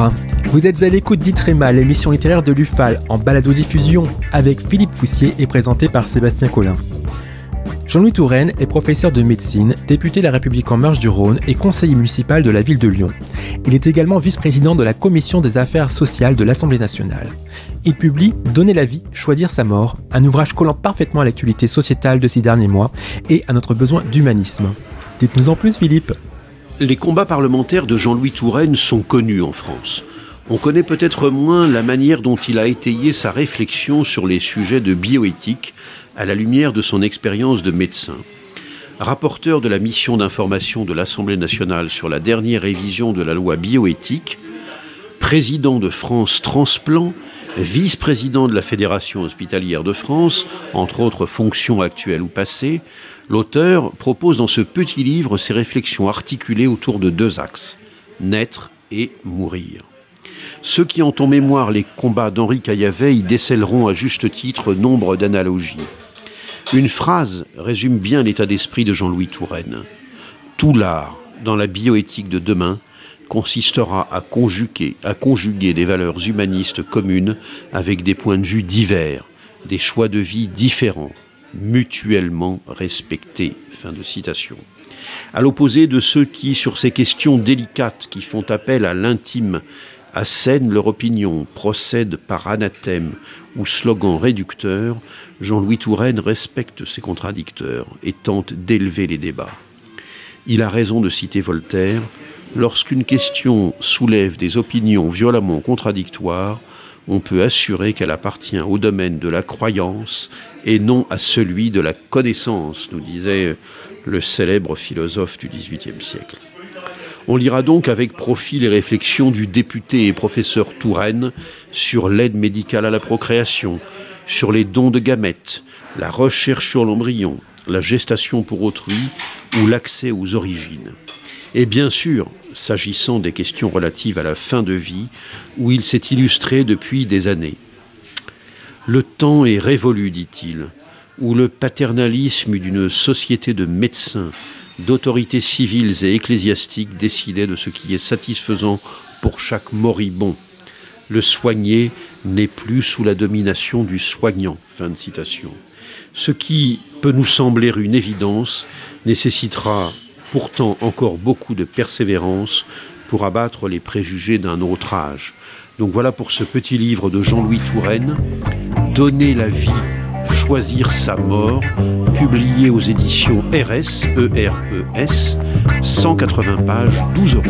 Bonjour, vous êtes à l'écoute d'Itrema, l'émission littéraire de l'UFAL, en balado-diffusion avec Philippe Foussier et présenté par Sébastien Collin. Jean-Louis Touraine est professeur de médecine, député de La République En Marche du Rhône et conseiller municipal de la ville de Lyon. Il est également vice-président de la Commission des affaires sociales de l'Assemblée nationale. Il publie « Donner la vie, choisir sa mort », un ouvrage collant parfaitement à l'actualité sociétale de ces derniers mois et à notre besoin d'humanisme. Dites-nous en plus, Philippe. Les combats parlementaires de Jean-Louis Touraine sont connus en France. On connaît peut-être moins la manière dont il a étayé sa réflexion sur les sujets de bioéthique à la lumière de son expérience de médecin. Rapporteur de la mission d'information de l'Assemblée nationale sur la dernière révision de la loi bioéthique, président de France Transplant, vice-président de la Fédération hospitalière de France, entre autres fonctions actuelles ou passées, l'auteur propose dans ce petit livre ses réflexions articulées autour de deux axes, naître et mourir. Ceux qui ont en mémoire les combats d'Henri Caillavet y décèleront à juste titre nombre d'analogies. Une phrase résume bien l'état d'esprit de Jean-Louis Touraine. Tout l'art, dans la bioéthique de demain, consistera à conjuguer des valeurs humanistes communes avec des points de vue divers, des choix de vie différents, mutuellement respectés. Fin de citation. À l'opposé de ceux qui, sur ces questions délicates qui font appel à l'intime, assènent leur opinion, procèdent par anathème ou slogan réducteur, Jean-Louis Touraine respecte ses contradicteurs et tente d'élever les débats. Il a raison de citer Voltaire, « Lorsqu'une question soulève des opinions violemment contradictoires, on peut assurer qu'elle appartient au domaine de la croyance et non à celui de la connaissance », nous disait le célèbre philosophe du XVIIIe siècle. On lira donc avec profit les réflexions du député et professeur Touraine sur l'aide médicale à la procréation, sur les dons de gamètes, la recherche sur l'embryon, la gestation pour autrui ou l'accès aux origines. Et bien sûr, s'agissant des questions relatives à la fin de vie, où il s'est illustré depuis des années. Le temps est révolu, dit-il, où le paternalisme d'une société de médecins, d'autorités civiles et ecclésiastiques décidaient de ce qui est satisfaisant pour chaque moribond. Le soigné n'est plus sous la domination du soignant. Fin de citation. Ce qui peut nous sembler une évidence nécessitera pourtant encore beaucoup de persévérance pour abattre les préjugés d'un autre âge. Donc voilà pour ce petit livre de Jean-Louis Touraine, « Donner la vie, choisir sa mort », publié aux éditions RS, ERES, 180 pages, 12 €.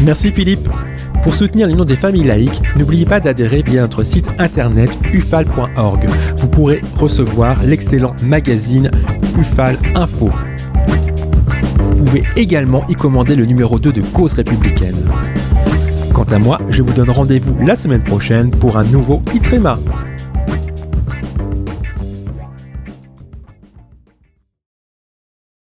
Merci Philippe. Pour soutenir l'Union des familles laïques, n'oubliez pas d'adhérer via notre site internet ufal.org. Vous pourrez recevoir l'excellent magazine UFAL Info. Vous pouvez également y commander le numéro 2 de Cause républicaine. Quant à moi, je vous donne rendez-vous la semaine prochaine pour un nouveau Itrema.